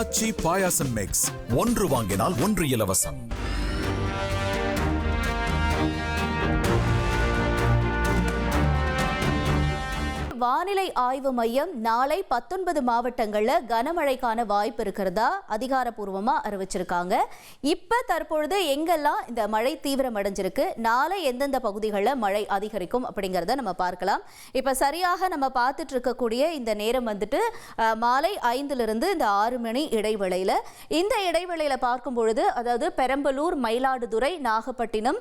அச்சி பாயாசம் மிக்ஸ் ஒன்று வாங்கினால் ஒன்று இலவசம். வானிலை ஆய்வு மையம் நாளை 19 மாவட்டங்கள்ல கனமழைக்கான வாய்ப்பு இருக்கிறதா அதிகாரப்பூர்வமா அறிவிச்சிருக்காங்க. இப்ப தற்பொழுது எங்கெல்லாம் இந்த மழை தீவிரம் அடைஞ்சிருக்கு, நாளை எந்தெந்த பகுதிகளில் மழை அதிகரிக்கும் அப்படிங்கிறத நம்ம பார்க்கலாம். இப்ப சரியாக நம்ம பார்த்துட்டு இருக்கக்கூடிய இந்த நேரம் வந்துட்டு மாலை 5லிருந்து இந்த 6 மணி இடைவேளையில இந்த இடைவேளையில பார்க்கும் பொழுது, அதாவது பெரம்பலூர், மயிலாடுதுறை, நாகப்பட்டினம்,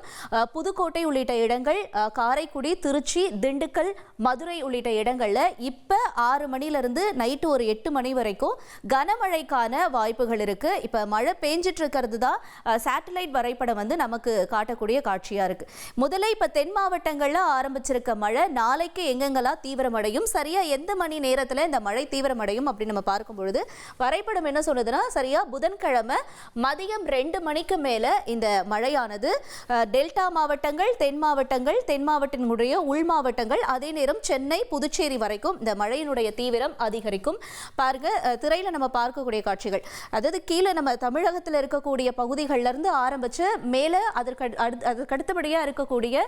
புதுக்கோட்டை உள்ளிட்ட இடங்கள், காரைக்குடி, திருச்சி, திண்டுக்கல், மதுரை உள்ளிட்ட இடங்கள்ல இப்ப 6 மணிலிருந்து நைட்டு ஒரு 8 மணி வரைக்கும் கனமழைக்கான வாய்ப்புகள் இருக்கு. இப்ப மழை பெஞ்சிட்டு இருக்கிறது தான் சேட்டலைட் வரைபடம் வந்து நமக்கு காட்டக்கூடிய காட்சியா இருக்கு. முதல்ல இப்ப தென் மாவட்டங்கள்ல ஆரம்பிச்சிருக்க மழை நாளைக்கு எங்கெங்கெல்லாம் தீவிரமடையும், சரியா எந்த மணி நேரத்துல இந்த மழை தீவிரமடையும் அப்படின்னு நம்ம பார்க்கும் பொழுது வரைபடம் என்ன சொல்லுதுன்னா, சரியா புதன்கிழமை மதியம் 2 மணிக்கு மேல இந்த மழையானது டெல்டா மாவட்டங்கள், தென் மாவட்டங்கள், தென் மாவட்டத்தினுடைய உள் மாவட்டங்கள், அதே நேரம் சென்னை, புதுச்சேரி வரைக்கும் இந்த மழையினுடைய தீவிரம் அதிகரிக்கும். பாருங்க, திரையில நம்ம பார்க்கக்கூடிய காட்சிகள், அதாவது கீழே நம்ம தமிழகத்தில் இருக்கக்கூடிய பகுதிகளிலிருந்து ஆரம்பிச்சு மேல அதற்கு அடுத்தபடியா இருக்கக்கூடிய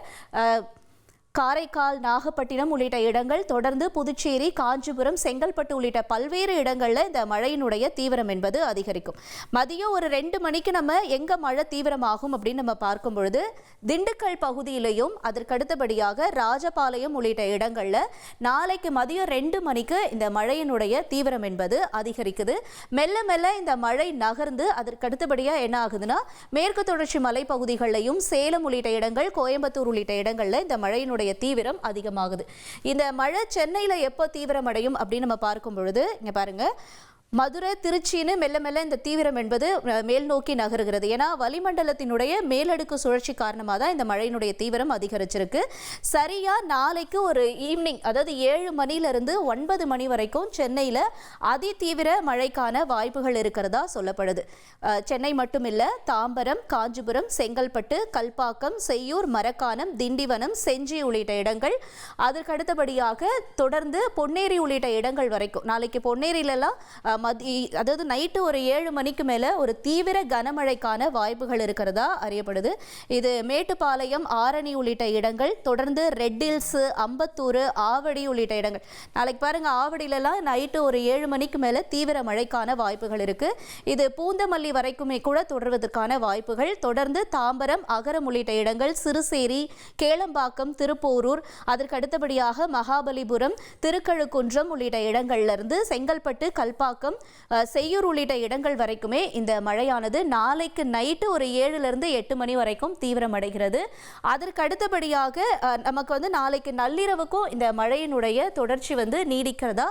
காரைக்கால், நாகப்பட்டினம் உள்ளிட்ட இடங்கள், தொடர்ந்து புதுச்சேரி, காஞ்சிபுரம், செங்கல்பட்டு உள்ளிட்ட பல்வேறு இடங்களில் இந்த மழையினுடைய தீவிரம் என்பது அதிகரிக்கும். மதியம் ஒரு 2 மணிக்கு நம்ம எங்க மழை தீவிரமாகும் அப்படின்னு நம்ம பார்க்கும் பொழுது, திண்டுக்கல் பகுதியிலையும் அதற்கடுத்தபடியாக ராஜபாளையம் உள்ளிட்ட இடங்கள்ல நாளைக்கு மதியம் 2 மணிக்கு இந்த மழையினுடைய தீவிரம் என்பது அதிகரிக்குது. மெல்ல மெல்ல இந்த மழை நகர்ந்து அதற்கடுத்தபடியா என்ன ஆகுதுன்னா, மேற்கு தொடர்ச்சி மலைப்பகுதிகளிலையும் சேலம் உள்ளிட்ட இடங்கள், கோயம்புத்தூர் உள்ளிட்ட இடங்கள்ல இந்த மழையினுடைய தீவிரம் அதிகமாகுது. இந்த மழை சென்னையில எப்போ தீவிரம் அடையும் அப்படின்னு நம்ம பார்க்கும் பொழுது, இங்க பாருங்க, மதுரை, திருச்சின்னு மெல்ல மெல்ல இந்த தீவிரம் என்பது மேல் நோக்கி நகருகிறது. ஏன்னா வளிமண்டலத்தினுடைய மேலடுக்கு சுழற்சி காரணமாக தான் இந்த மழையினுடைய தீவிரம் அதிகரிச்சிருக்கு. சரியா நாளைக்கு ஒரு ஈவினிங், அதாவது 7 மணிலிருந்து 9 மணி வரைக்கும் சென்னையில் அதி தீவிர மழைக்கான வாய்ப்புகள் இருக்கிறதா சொல்லப்படுது. சென்னை மட்டும் இல்லை, தாம்பரம், காஞ்சிபுரம், செங்கல்பட்டு, கல்பாக்கம், செய்யூர், மரக்காணம், திண்டிவனம், செஞ்சி உள்ளிட்ட இடங்கள், அதற்கு அடுத்தபடியாக தொடர்ந்து பொன்னேரி உள்ளிட்ட இடங்கள் வரைக்கும் நாளைக்கு பொன்னேரியிலலாம் அதாவது நைட்டு ஒரு 7 மணிக்கு மேல ஒரு தீவிர கனமழைக்கான வாய்ப்புகள் இருக்கிறதா அறியப்படுது. இது மேட்டுப்பாளையம், ஆரணி உள்ளிட்ட இடங்கள், தொடர்ந்து ரெட் ஹில்ஸ், அம்பத்தூர், ஆவடி உள்ளிட்ட இடங்கள். நாளைக்கு பாருங்க, ஆவடியிலலாம் நைட்டு ஒரு 7 மணிக்கு மேல தீவிர மழைக்கான வாய்ப்புகள் இருக்கு. இது பூந்தமல்லி வரைக்குமே கூட தொடர்வதற்கான வாய்ப்புகள். தொடர்ந்து தாம்பரம், அகரம் உள்ளிட்ட இடங்கள், சிறுசேரி, கேளம்பாக்கம், திருப்போரூர், அதற்கு அடுத்தபடியாக மகாபலிபுரம், திருக்கழுக்குன்றம் உள்ளிட்ட இடங்கள்ல இருந்து செங்கல்பட்டு, கல்பாக்கம், செய்யூர் உள்ளிட்ட இடங்கள் வரைக்குமே இந்த மழையானது நாளைக்கு நைட்டு ஒரு 7லிருந்து 8 மணி வரைக்கும் தீவிரமடைகிறது. அதற்கு அடுத்தபடியாக நமக்கு வந்து நாளைக்கு நள்ளிரவுக்கும் இந்த மழையினுடைய தொடர்ச்சி வந்து நீடிக்கிறதா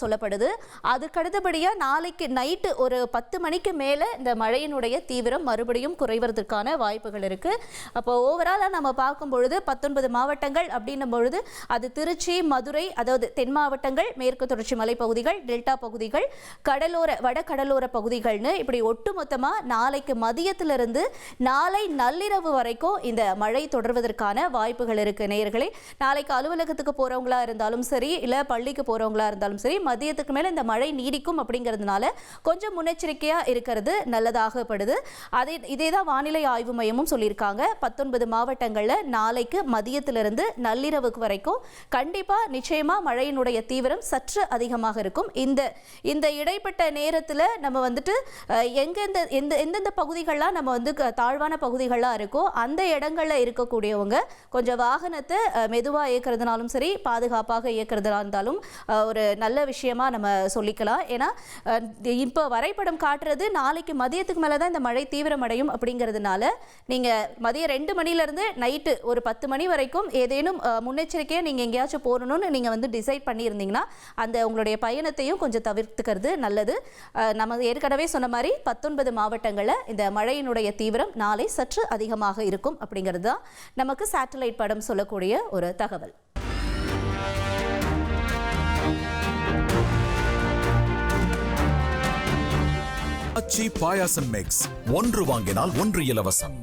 சொல்லப்படுது. அதுக்கு அடுத்தபடியா நாளைக்கு நைட்டு ஒரு 10 மணிக்கு மேல இந்த மழையினுடைய தீவிரம் மறுபடியும் குறைவதற்கான வாய்ப்புகள் இருக்கு. அப்போ ஓவராலா நம்ம பார்க்கும் பொழுது 19 மாவட்டங்கள் அப்படின்னும் பொழுது அது திருச்சி, மதுரை, அதாவது தென் மாவட்டங்கள், மேற்கு தொடர்ச்சி மலைப்பகுதிகள், டெல்டா பகுதிகள், கடலோர, வடகடலோர பகுதிகள்னு இப்படி ஒட்டுமொத்தமா நாளைக்கு மதியத்திலிருந்து நாளை நள்ளிரவு வரைக்கும் இந்த மழை தொடர்வதற்கான வாய்ப்புகள் இருக்கு. நேயர்களே, நாளைக்கு அலுவலகத்துக்கு போறவங்களா இருந்தாலும் சரி, இல்ல பள்ளிக்கு போறவங்களா இருந்தாலும் சரி, மதியத்துக்கு மேல இந்த மழை நீடிக்கும் அப்படிங்கிறதுனால கொஞ்சம் முன்னெச்சரிக்கையா இருக்கிறது நல்லதாகப்படுது. இதேதான் வானிலை ஆய்வு மையமும் சொல்லியிருக்காங்க. 19 மாவட்டங்கள்ல நாளைக்கு மதியத்திலிருந்து நள்ளிரவுக்கு வரைக்கும் கண்டிப்பா நிச்சயமா மழையினுடைய தீவிரம் சற்று அதிகமாக இருக்கும். இந்த இடைப்பட்ட நேரத்தில் நம்ம வந்துட்டு எந்தெந்த பகுதிகள்லாம் நம்ம வந்து தாழ்வான பகுதிகளாக இருக்கோ அந்த இடங்களில் இருக்கக்கூடியவங்க கொஞ்சம் வாகனத்தை மெதுவாக இயக்கிறதுனாலும் சரி, பாதுகாப்பாக இயக்கிறதுனா இருந்தாலும் ஒரு நல்ல விஷயமா நம்ம சொல்லிக்கலாம். ஏன்னா இப்போ வரைபடம் காட்டுறது நாளைக்கு மதியத்துக்கு மேலே தான் இந்த மழை தீவிரமடையும் அப்படிங்கிறதுனால நீங்கள் மதியம் 2 மணிலேருந்து நைட்டு ஒரு 10 மணி வரைக்கும் ஏதேனும் முன்னெச்சரிக்கையாக நீங்கள் எங்கேயாச்சும் போகணும்னு நீங்கள் வந்து டிசைட் பண்ணியிருந்தீங்கன்னா அந்த உங்களுடைய பயணத்தையும் கொஞ்சம் தவிர்த்துக்கிறது நல்லது. நம்ம ஏற்கனவே சொன்ன மாதிரி 19 மாவட்டங்களில் இந்த மழையினுடைய தீவிரம் நாளை சற்று அதிகமாக இருக்கும் அப்படிங்கிறது தான் நமக்கு சேட்டலைட் படம் சொல்லக்கூடிய ஒரு தகவல். அச்சி பாயாசம் மிக்ஸ் ஒன்று வாங்கினால் ஒன்று இலவசம்.